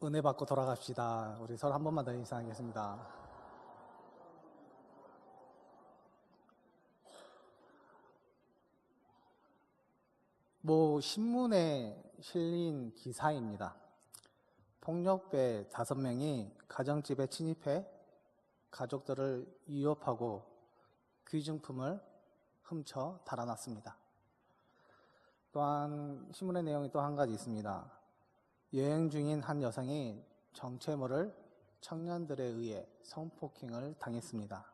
은혜 받고 돌아갑시다. 우리 서로 한 번만 더 인사하겠습니다. 모 신문에 실린 기사입니다. 폭력배 5명이 가정집에 침입해 가족들을 위협하고 귀중품을 훔쳐 달아났습니다. 또한 신문의 내용이 또 한 가지 있습니다. 여행 중인 한 여성이 정체 모를 청년들에 의해 성폭행을 당했습니다.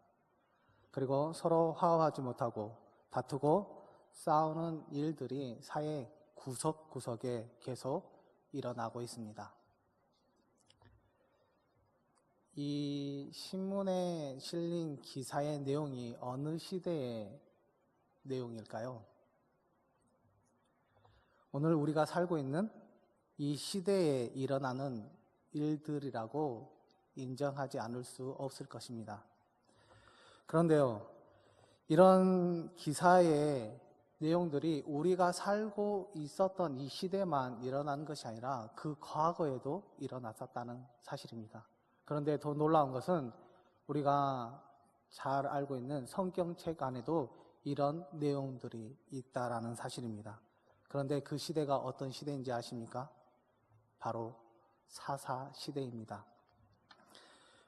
그리고 서로 화합하지 못하고 다투고 싸우는 일들이 사회 구석구석에 계속 일어나고 있습니다. 이 신문에 실린 기사의 내용이 어느 시대의 내용일까요? 오늘 우리가 살고 있는 이 시대에 일어나는 일들이라고 인정하지 않을 수 없을 것입니다. 그런데요, 이런 기사의 내용들이 우리가 살고 있었던 이 시대만 일어나는 것이 아니라 그 과거에도 일어났었다는 사실입니다. 그런데 더 놀라운 것은 우리가 잘 알고 있는 성경책 안에도 이런 내용들이 있다라는 사실입니다. 그런데 그 시대가 어떤 시대인지 아십니까? 바로 사사 시대입니다.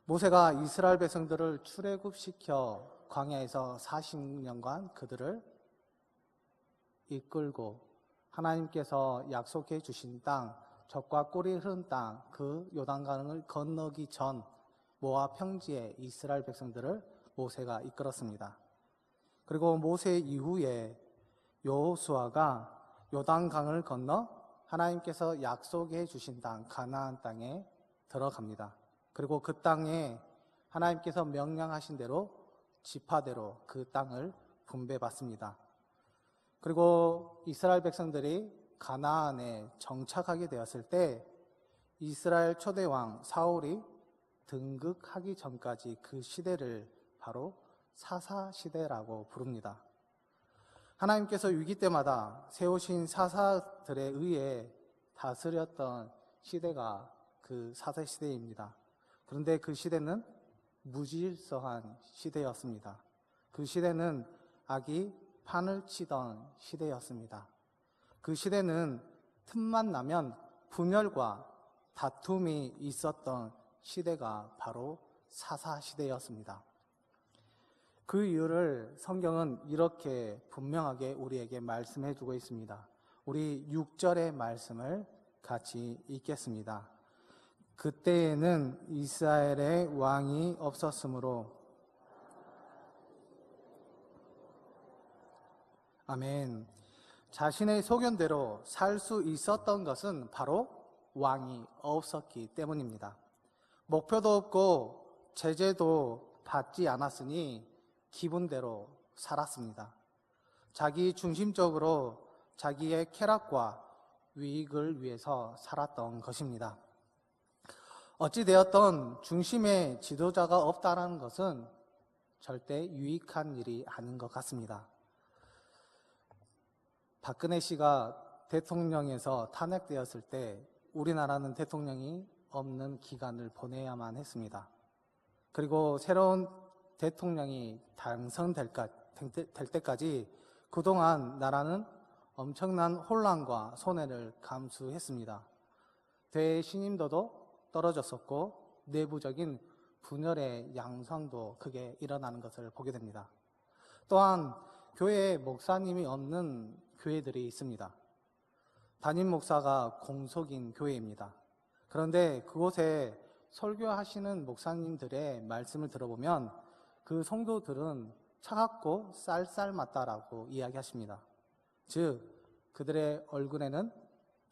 모세가 이스라엘 백성들을 출애굽시켜 광야에서 40년간 그들을 이끌고 하나님께서 약속해 주신 땅, 젖과 꿀이 흐른 땅, 그 요단강을 건너기 전 모압 평지에 이스라엘 백성들을 모세가 이끌었습니다. 그리고 모세 이후에 여호수아가 요단강을 건너 하나님께서 약속해 주신 땅, 가나안 땅에 들어갑니다. 그리고 그 땅에 하나님께서 명령하신 대로 지파대로 그 땅을 분배받습니다. 그리고 이스라엘 백성들이 가나안에 정착하게 되었을 때 이스라엘 초대왕 사울이 등극하기 전까지 그 시대를 바로 사사시대라고 부릅니다. 하나님께서 위기 때마다 세우신 사사들에 의해 다스렸던 시대가 그 사사시대입니다. 그런데 그 시대는 무질서한 시대였습니다. 그 시대는 악이 판을 치던 시대였습니다. 그 시대는 틈만 나면 분열과 다툼이 있었던 시대가 바로 사사시대였습니다. 그 이유를 성경은 이렇게 분명하게 우리에게 말씀해 주고 있습니다. 우리 6절의 말씀을 같이 읽겠습니다. 그때에는 이스라엘의 왕이 없었으므로. 아멘. 자신의 소견대로 살 수 있었던 것은 바로 왕이 없었기 때문입니다. 목표도 없고 제재도 받지 않았으니 기분대로 살았습니다. 자기 중심적으로 자기의 쾌락과 유익을 위해서 살았던 것입니다. 어찌되었던 중심의 지도자가 없다는 것은 절대 유익한 일이 아닌 것 같습니다. 박근혜 씨가 대통령에서 탄핵되었을 때 우리나라는 대통령이 없는 기간을 보내야만 했습니다. 그리고 새로운 대통령이 당선될 때까지 그동안 나라는 엄청난 혼란과 손해를 감수했습니다. 대신임도도 떨어졌었고 내부적인 분열의 양상도 크게 일어나는 것을 보게 됩니다. 또한 교회에 목사님이 없는 교회들이 있습니다. 담임 목사가 공석인 교회입니다. 그런데 그곳에 설교하시는 목사님들의 말씀을 들어보면 그 성도들은 차갑고 쌀쌀맞다라고 이야기하십니다. 즉 그들의 얼굴에는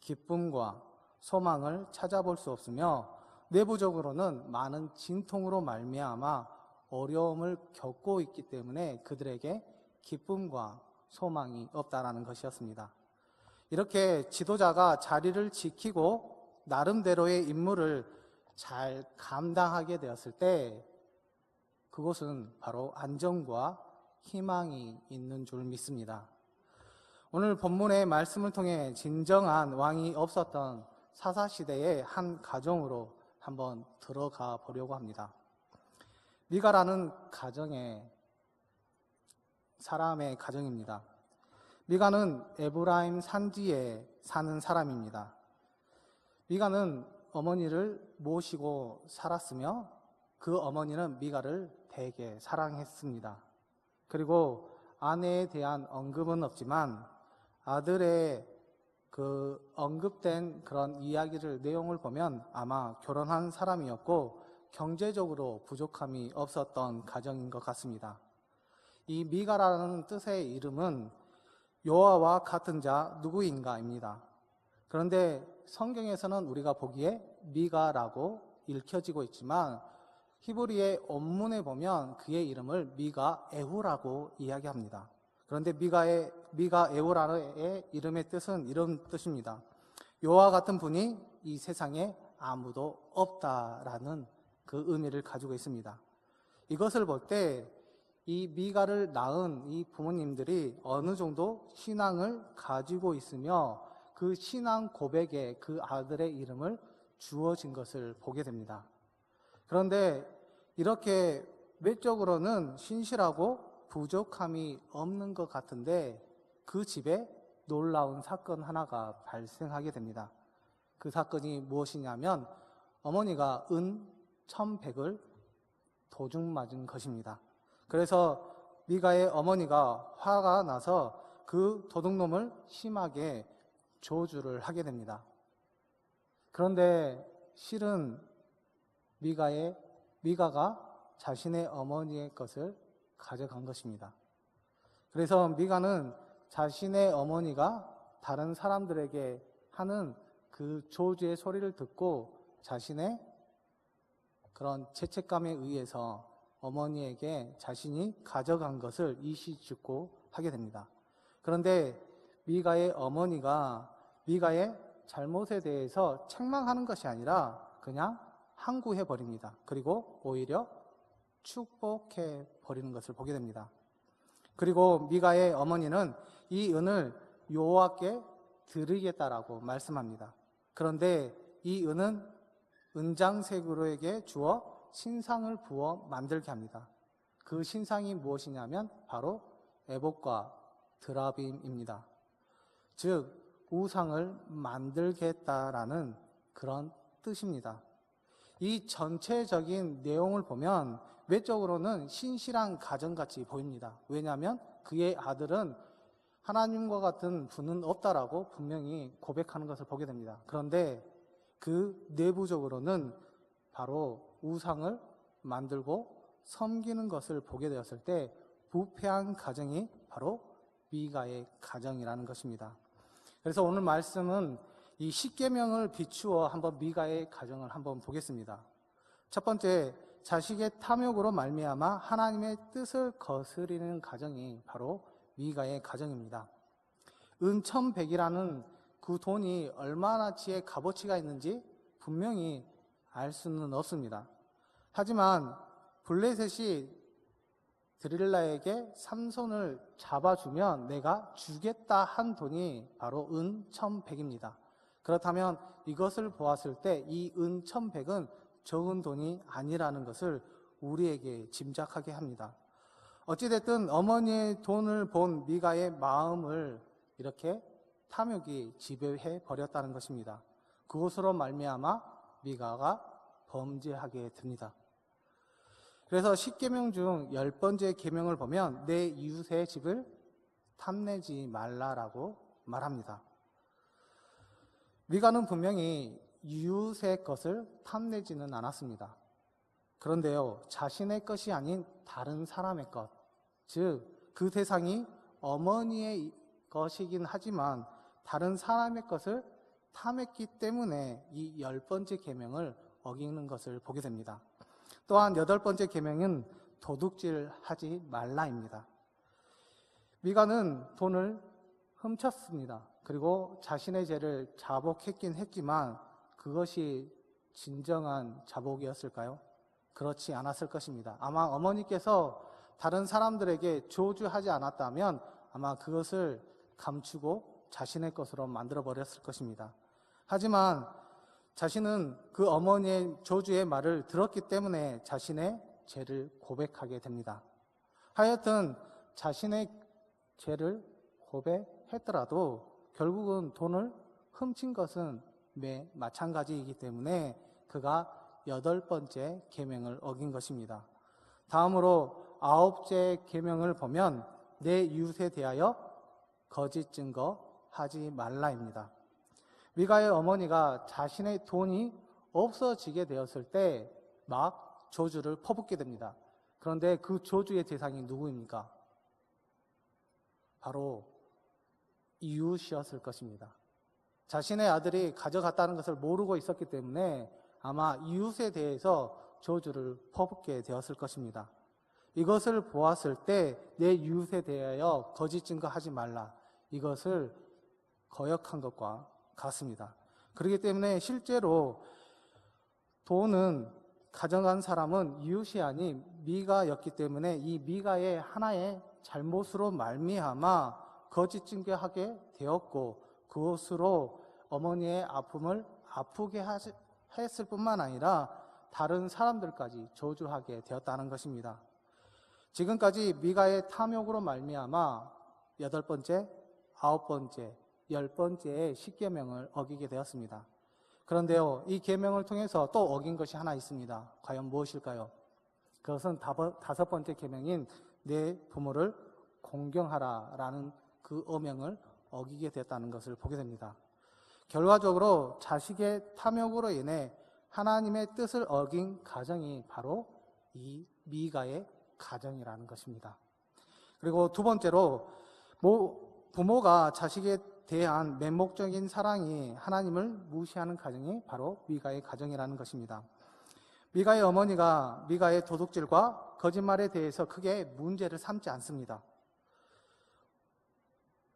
기쁨과 소망을 찾아볼 수 없으며 내부적으로는 많은 진통으로 말미암아 어려움을 겪고 있기 때문에 그들에게 기쁨과 소망이 없다라는 것이었습니다. 이렇게 지도자가 자리를 지키고 나름대로의 임무를 잘 감당하게 되었을 때 그곳은 바로 안정과 희망이 있는 줄 믿습니다. 오늘 본문의 말씀을 통해 진정한 왕이 없었던 사사시대의 한 가정으로 한번 들어가 보려고 합니다. 미가라는 가정의 사람의 가정입니다. 미가는 에브라임 산지에 사는 사람입니다. 미가는 어머니를 모시고 살았으며 그 어머니는 미가를 되게 사랑했습니다. 그리고 아내에 대한 언급은 없지만 아들의 그 언급된 그런 이야기를 내용을 보면 아마 결혼한 사람이었고 경제적으로 부족함이 없었던 가정인 것 같습니다. 이 미가라는 뜻의 이름은 여호와와 같은 자 누구인가입니다. 그런데 성경에서는 우리가 보기에 미가라고 읽혀지고 있지만 히브리의 원문에 보면 그의 이름을 미가에후라고 이야기합니다. 그런데 미가에후라의 이름의 뜻은 이런 뜻입니다. 여호와 같은 분이 이 세상에 아무도 없다라는 그 의미를 가지고 있습니다. 이것을 볼 때 이 미가를 낳은 이 부모님들이 어느 정도 신앙을 가지고 있으며 그 신앙 고백에 그 아들의 이름을 주어진 것을 보게 됩니다. 그런데 이렇게 외적으로는 신실하고 부족함이 없는 것 같은데 그 집에 놀라운 사건 하나가 발생하게 됩니다. 그 사건이 무엇이냐면 어머니가 은 1,100을 도중 맞은 것입니다. 그래서 미가의 어머니가 화가 나서 그 도둑놈을 심하게 저주를 하게 됩니다. 그런데 실은 미가가 자신의 어머니의 것을 가져간 것입니다. 그래서 미가는 자신의 어머니가 다른 사람들에게 하는 그 저주의 소리를 듣고 자신의 그런 죄책감에 의해서 어머니에게 자신이 가져간 것을 이시죽고 하게 됩니다. 그런데 미가의 어머니가 미가의 잘못에 대해서 책망하는 것이 아니라 그냥 항구해 버립니다. 그리고 오히려 축복해 버리는 것을 보게 됩니다. 그리고 미가의 어머니는 이 은을 여호와께 드리겠다라고 말씀합니다. 그런데 이 은은 은장색으로에게 주어 신상을 부어 만들게 합니다. 그 신상이 무엇이냐면 바로 에봇과 드라빔입니다. 즉 우상을 만들겠다라는 그런 뜻입니다. 이 전체적인 내용을 보면 외적으로는 신실한 가정같이 보입니다. 왜냐하면 그의 아들은 하나님과 같은 분은 없다라고 분명히 고백하는 것을 보게 됩니다. 그런데 그 내부적으로는 바로 우상을 만들고 섬기는 것을 보게 되었을 때 부패한 가정이 바로 미가의 가정이라는 것입니다. 그래서 오늘 말씀은 이 십계명을 비추어 한번 미가의 가정을 한번 보겠습니다. 첫 번째, 자식의 탐욕으로 말미암아 하나님의 뜻을 거스리는 가정이 바로 미가의 가정입니다. 은 1,100이라는 그 돈이 얼마나치의 값어치가 있는지 분명히 알 수는 없습니다. 하지만 블레셋이 드릴라에게 삼손을 잡아주면 내가 주겠다 한 돈이 바로 은 1,100입니다. 그렇다면 이것을 보았을 때 이 은 1,100은 적은 돈이 아니라는 것을 우리에게 짐작하게 합니다. 어찌됐든 어머니의 돈을 본 미가의 마음을 이렇게 탐욕이 지배해 버렸다는 것입니다. 그것으로 말미암아 미가가 범죄하게 됩니다. 그래서 10계명 중 10번째 계명을 보면 내 이웃의 집을 탐내지 말라라고 말합니다. 미가는 분명히 이웃의 것을 탐내지는 않았습니다. 그런데요, 자신의 것이 아닌 다른 사람의 것, 즉 그 대상이 어머니의 것이긴 하지만 다른 사람의 것을 탐했기 때문에 이 10번째 계명을 어기는 것을 보게 됩니다. 또한 8번째 계명은 도둑질하지 말라입니다. 미가는 돈을 훔쳤습니다. 그리고 자신의 죄를 자복했긴 했지만 그것이 진정한 자복이었을까요? 그렇지 않았을 것입니다. 아마 어머니께서 다른 사람들에게 저주하지 않았다면 아마 그것을 감추고 자신의 것으로 만들어 버렸을 것입니다. 하지만 자신은 그 어머니의 저주의 말을 들었기 때문에 자신의 죄를 고백하게 됩니다. 하여튼 자신의 죄를 고백했더라도 결국은 돈을 훔친 것은 마찬가지이기 때문에 그가 8번째 계명을 어긴 것입니다. 다음으로 9째 계명을 보면 내 이웃에 대하여 거짓 증거하지 말라입니다. 미가의 어머니가 자신의 돈이 없어지게 되었을 때 막 저주를 퍼붓게 됩니다. 그런데 그 저주의 대상이 누구입니까? 바로 이웃이었을 것입니다. 자신의 아들이 가져갔다는 것을 모르고 있었기 때문에 아마 이웃에 대해서 저주를 퍼붓게 되었을 것입니다. 이것을 보았을 때 내 이웃에 대하여 거짓 증거하지 말라, 이것을 거역한 것과 같습니다. 그렇기 때문에 실제로 돈은 가져간 사람은 이웃이 아닌 미가였기 때문에 이 미가의 하나의 잘못으로 말미암아 거짓 증거하게 되었고, 그것으로 어머니의 아픔을 아프게 했을 뿐만 아니라 다른 사람들까지 저주하게 되었다는 것입니다. 지금까지 미가의 탐욕으로 말미암아 8번째, 9번째, 10번째의 십계명을 어기게 되었습니다. 그런데요, 이 계명을 통해서 또 어긴 것이 하나 있습니다. 과연 무엇일까요? 그것은 5번째 계명인 내 부모를 공경하라라는 그 어명을 어기게 되었다는 것을 보게 됩니다. 결과적으로 자식의 탐욕으로 인해 하나님의 뜻을 어긴 가정이 바로 이 미가의 가정이라는 것입니다. 그리고 두 번째로 부모가 자식에 대한 맹목적인 사랑이 하나님을 무시하는 가정이 바로 미가의 가정이라는 것입니다. 미가의 어머니가 미가의 도둑질과 거짓말에 대해서 크게 문제를 삼지 않습니다.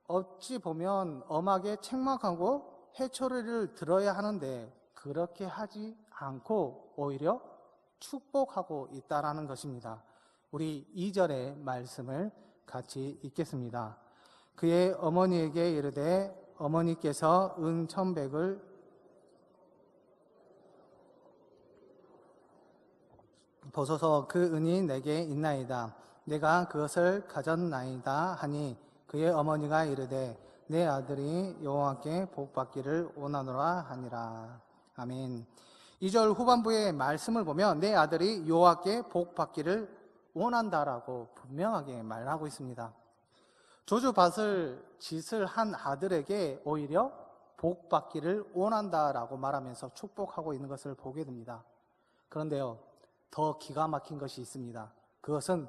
어찌 보면 엄하게 책망하고 회초리를 들어야 하는데 그렇게 하지 않고 오히려 축복하고 있다라는 것입니다. 우리 2절의 말씀을 같이 읽겠습니다. 그의 어머니에게 이르되 어머니께서 은 1,100을 보소서, 그 은이 내게 있나이다. 내가 그것을 가졌나이다 하니 그의 어머니가 이르되 내 아들이 여호와께 복받기를 원하노라 하니라. 아멘. 2절 후반부의 말씀을 보면 내 아들이 여호와께 복받기를 원한다라고 분명하게 말하고 있습니다. 저주받을 짓을 한 아들에게 오히려 복받기를 원한다라고 말하면서 축복하고 있는 것을 보게 됩니다. 그런데요, 더 기가 막힌 것이 있습니다. 그것은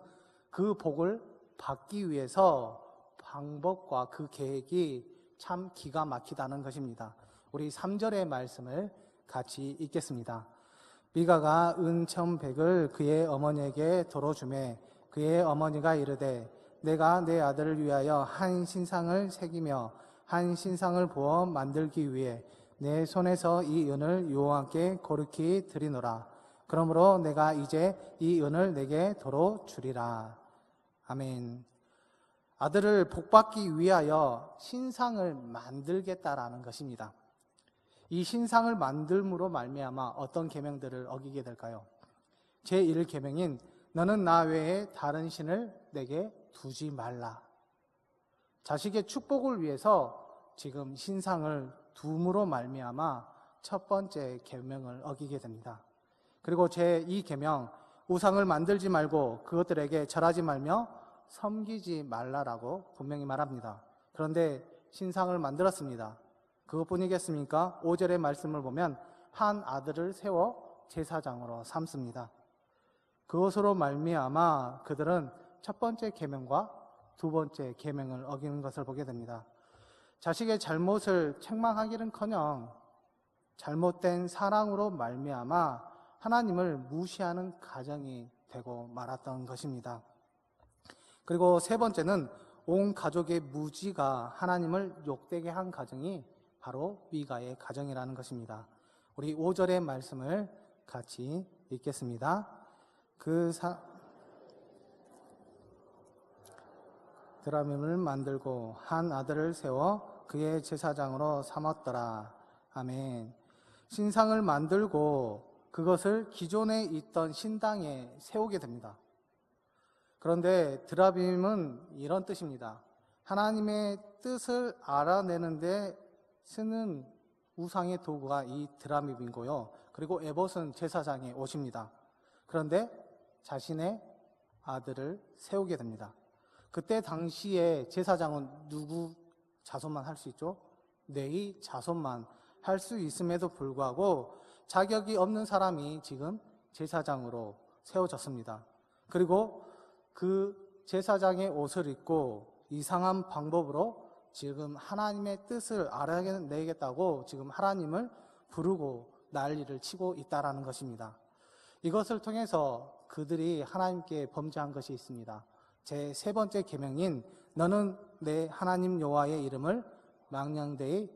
그 복을 받기 위해서 방법과 그 계획이 참 기가 막히다는 것입니다. 우리 3절의 말씀을 같이 읽겠습니다. 미가가 은 1,100을 그의 어머니에게 도로 주매 그의 어머니가 이르되 내가 내 아들을 위하여 한 신상을 새기며 한 신상을 부어 만들기 위해 내 손에서 이 은을 여호와께 거룩히 드리노라. 그러므로 내가 이제 이 은을 내게 도로 주리라. 아멘. 아들을 복받기 위하여 신상을 만들겠다라는 것입니다. 이 신상을 만들므로 말미암아 어떤 계명들을 어기게 될까요? 제1계명인 너는 나 외에 다른 신을 내게 두지 말라. 자식의 축복을 위해서 지금 신상을 둠으로 말미암아 첫 번째 계명을 어기게 됩니다. 그리고 제2계명, 우상을 만들지 말고 그것들에게 절하지 말며 섬기지 말라라고 분명히 말합니다. 그런데 신상을 만들었습니다. 그것뿐이겠습니까? 5절의 말씀을 보면 한 아들을 세워 제사장으로 삼습니다. 그것으로 말미암아 그들은 첫 번째 계명과 두 번째 계명을 어기는 것을 보게 됩니다. 자식의 잘못을 책망하기는커녕 잘못된 사랑으로 말미암아 하나님을 무시하는 가정이 되고 말았던 것입니다. 그리고 세 번째는 온 가족의 무지가 하나님을 욕되게 한 가정이 바로 미가의 가정이라는 것입니다. 우리 5절의 말씀을 같이 읽겠습니다. 드라밈을 만들고 한 아들을 세워 그의 제사장으로 삼았더라. 아멘. 신상을 만들고 그것을 기존에 있던 신당에 세우게 됩니다. 그런데 드라빔은 이런 뜻입니다. 하나님의 뜻을 알아내는데 쓰는 우상의 도구가 이 드라빔이고요. 그리고 에봇은 제사장의 옷입니다. 그런데 자신의 아들을 세우게 됩니다. 그때 당시에 제사장은 누구 자손만 할 수 있죠? 레위 자손만 할 수 있음에도 불구하고 자격이 없는 사람이 지금 제사장으로 세워졌습니다. 그리고 그 제사장의 옷을 입고 이상한 방법으로 지금 하나님의 뜻을 알아내겠다고 지금 하나님을 부르고 난리를 치고 있다라는 것입니다. 이것을 통해서 그들이 하나님께 범죄한 것이 있습니다. 제 세 번째 계명인 너는 내 하나님 여호와의 이름을 망령되이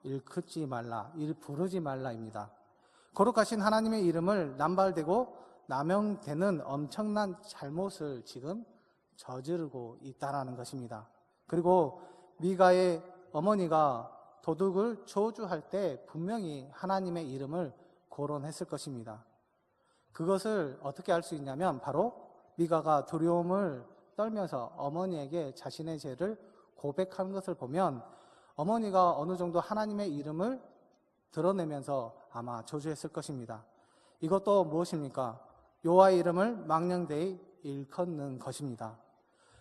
일컫지 말라, 부르지 말라입니다. 거룩하신 하나님의 이름을 남발되고 남용되는 엄청난 잘못을 지금 저지르고 있다라는 것입니다. 그리고 미가의 어머니가 도둑을 저주할 때 분명히 하나님의 이름을 거론했을 것입니다. 그것을 어떻게 알 수 있냐면 바로 미가가 두려움을 떨면서 어머니에게 자신의 죄를 고백하는 것을 보면 어머니가 어느 정도 하나님의 이름을 드러내면서 아마 저주했을 것입니다. 이것도 무엇입니까? 여호와의 이름을 망령되이 일컫는 것입니다.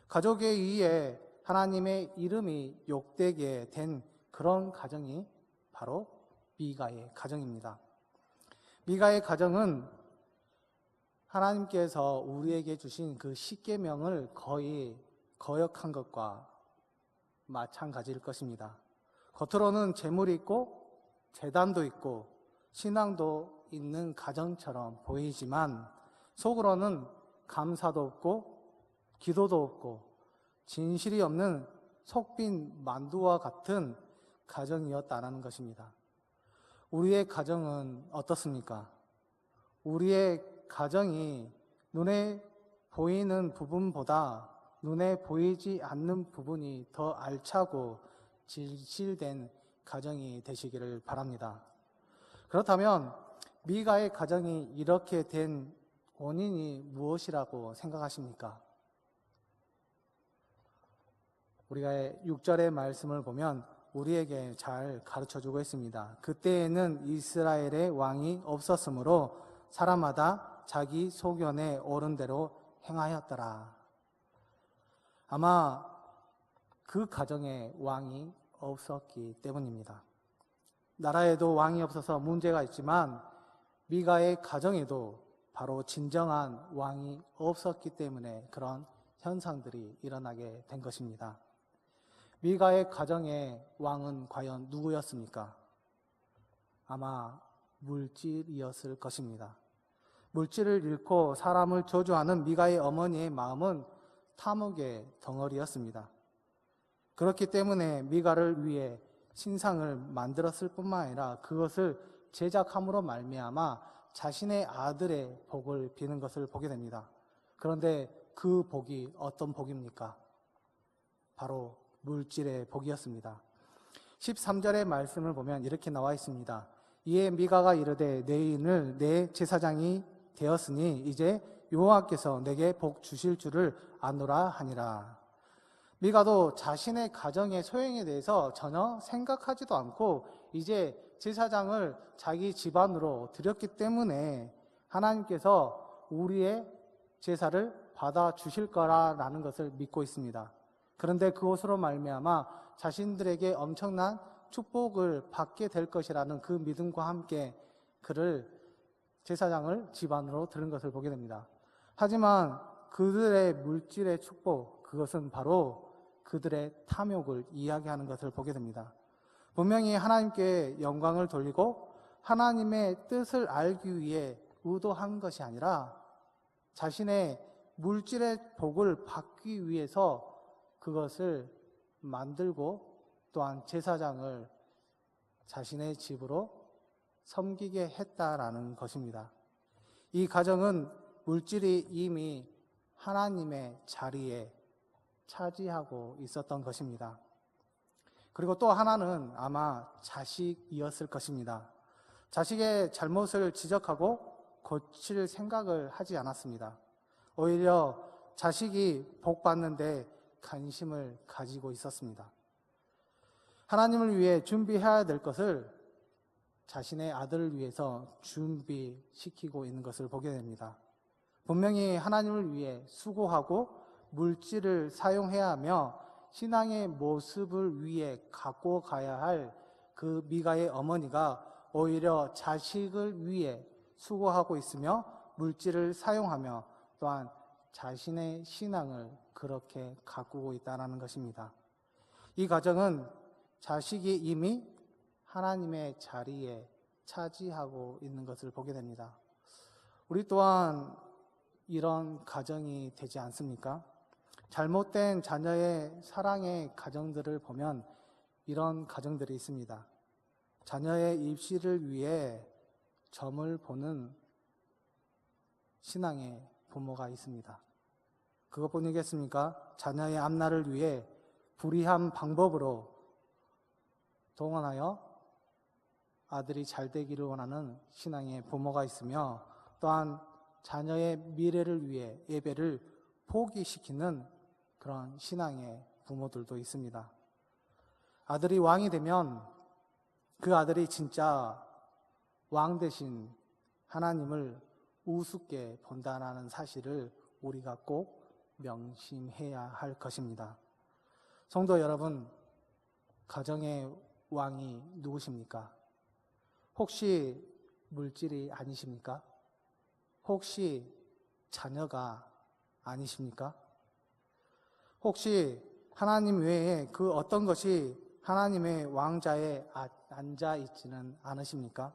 가족에 의해 하나님의 이름이 욕되게 된 그런 가정이 바로 미가의 가정입니다. 미가의 가정은 하나님께서 우리에게 주신 그 십계명을 거의 거역한 것과 마찬가지일 것입니다. 겉으로는 재물이 있고 제단도 있고 신앙도 있는 가정처럼 보이지만 속으로는 감사도 없고 기도도 없고 진실이 없는 속빈 만두와 같은 가정이었다는 것입니다. 우리의 가정은 어떻습니까? 우리의 가정이 눈에 보이는 부분보다 눈에 보이지 않는 부분이 더 알차고 진실된 가정이 되시기를 바랍니다. 그렇다면 미가의 가정이 이렇게 된 원인이 무엇이라고 생각하십니까? 우리가 6절의 말씀을 보면 우리에게 잘 가르쳐주고 있습니다. 그때에는 이스라엘의 왕이 없었으므로 사람마다 자기 소견에 옳은 대로 행하였더라. 아마 그 가정에 왕이 없었기 때문입니다. 나라에도 왕이 없어서 문제가 있지만 미가의 가정에도 바로 진정한 왕이 없었기 때문에 그런 현상들이 일어나게 된 것입니다. 미가의 가정의 왕은 과연 누구였습니까? 아마 물질이었을 것입니다. 물질을 잃고 사람을 저주하는 미가의 어머니의 마음은 탐욕의 덩어리였습니다. 그렇기 때문에 미가를 위해 신상을 만들었을 뿐만 아니라 그것을 제작함으로 말미암아 자신의 아들의 복을 비는 것을 보게 됩니다. 그런데 그 복이 어떤 복입니까? 바로 물질의 복이었습니다. 13절의 말씀을 보면 이렇게 나와 있습니다. 이에 미가가 이르되 내 인을 내 제사장이 되었으니 이제 여호와께서 내게 복 주실 줄을 아노라 하니라. 미가도 자신의 가정의 소용에 대해서 전혀 생각하지도 않고 이제 제사장을 자기 집안으로 드렸기 때문에 하나님께서 우리의 제사를 받아 주실 거라는 것을 믿고 있습니다. 그런데 그것으로 말미암아 자신들에게 엄청난 축복을 받게 될 것이라는 그 믿음과 함께 그를 제사장을 집안으로 들은 것을 보게 됩니다. 하지만 그들의 물질의 축복, 그것은 바로 그들의 탐욕을 이야기하는 것을 보게 됩니다. 분명히 하나님께 영광을 돌리고 하나님의 뜻을 알기 위해 의도한 것이 아니라 자신의 물질의 복을 받기 위해서 그것을 만들고 또한 제사장을 자신의 집으로 섬기게 했다라는 것입니다. 이 가정은 물질이 이미 하나님의 자리에 차지하고 있었던 것입니다. 그리고 또 하나는 아마 자식이었을 것입니다. 자식의 잘못을 지적하고 고칠 생각을 하지 않았습니다. 오히려 자식이 복 받는데 관심을 가지고 있었습니다. 하나님을 위해 준비해야 될 것을 자신의 아들을 위해서 준비시키고 있는 것을 보게 됩니다. 분명히 하나님을 위해 수고하고 물질을 사용해야 하며 신앙의 모습을 위해 갖고 가야 할 그 미가의 어머니가 오히려 자식을 위해 수고하고 있으며 물질을 사용하며 또한 자신의 신앙을 그렇게 가꾸고 있다는 것입니다. 이 가정은 자식이 이미 하나님의 자리에 차지하고 있는 것을 보게 됩니다. 우리 또한 이런 가정이 되지 않습니까? 잘못된 자녀의 사랑의 가정들을 보면 이런 가정들이 있습니다. 자녀의 입시를 위해 점을 보는 신앙의 부모가 있습니다. 그것뿐이겠습니까? 자녀의 앞날을 위해 불의한 방법으로 동원하여 아들이 잘 되기를 원하는 신앙의 부모가 있으며 또한 자녀의 미래를 위해 예배를 포기시키는 그런 신앙의 부모들도 있습니다. 아들이 왕이 되면 그 아들이 진짜 왕 대신 하나님을 우습게 본다는 사실을 우리가 꼭 명심해야 할 것입니다. 성도 여러분, 가정의 왕이 누구십니까? 혹시 물질이 아니십니까? 혹시 자녀가 아니십니까? 혹시 하나님 외에 그 어떤 것이 하나님의 왕자에 앉아 있지는 않으십니까?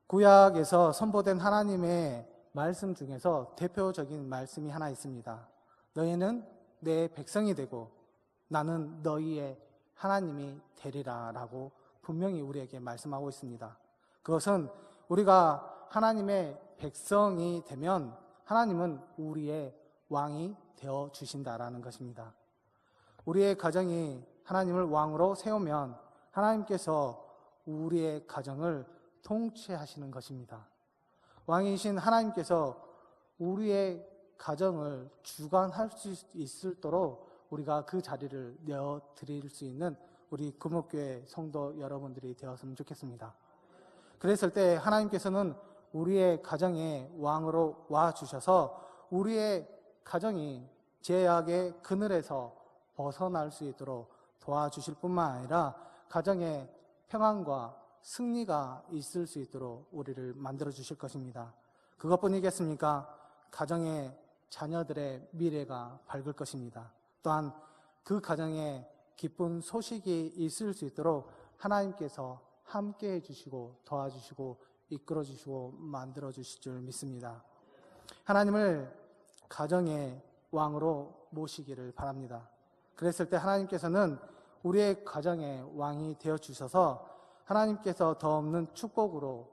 구약에서 선포된 하나님의 말씀 중에서 대표적인 말씀이 하나 있습니다. 너희는 내 백성이 되고 나는 너희의 하나님이 되리라 라고 분명히 우리에게 말씀하고 있습니다. 그것은 우리가 하나님의 백성이 되면 하나님은 우리의 왕이 되어 주신다라는 것입니다. 우리의 가정이 하나님을 왕으로 세우면 하나님께서 우리의 가정을 통치하시는 것입니다. 왕이신 하나님께서 우리의 가정을 주관할 수 있도록 우리가 그 자리를 내어드릴 수 있는 우리 금옥교회 성도 여러분들이 되었으면 좋겠습니다. 그랬을 때 하나님께서는 우리의 가정에 왕으로 와주셔서 우리의 가정이 죄악의 그늘에서 벗어날 수 있도록 도와주실 뿐만 아니라 가정에 평안과 승리가 있을 수 있도록 우리를 만들어 주실 것입니다. 그것뿐이겠습니까? 가정의 자녀들의 미래가 밝을 것입니다. 또한 그 가정에 기쁜 소식이 있을 수 있도록 하나님께서 함께 해주시고 도와주시고 이끌어 주시고 만들어 주실 줄 믿습니다. 하나님을 가정의 왕으로 모시기를 바랍니다. 그랬을 때 하나님께서는 우리의 가정의 왕이 되어 주셔서 하나님께서 더 없는 축복으로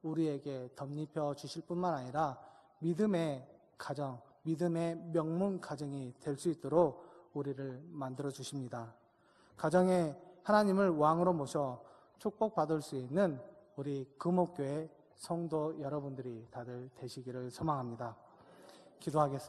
우리에게 덧입혀 주실 뿐만 아니라 믿음의 가정, 믿음의 명문 가정이 될 수 있도록 우리를 만들어 주십니다. 가정에 하나님을 왕으로 모셔 축복받을 수 있는 우리 금옥교회 성도 여러분들이 다들 되시기를 소망합니다. 기도하겠습니다.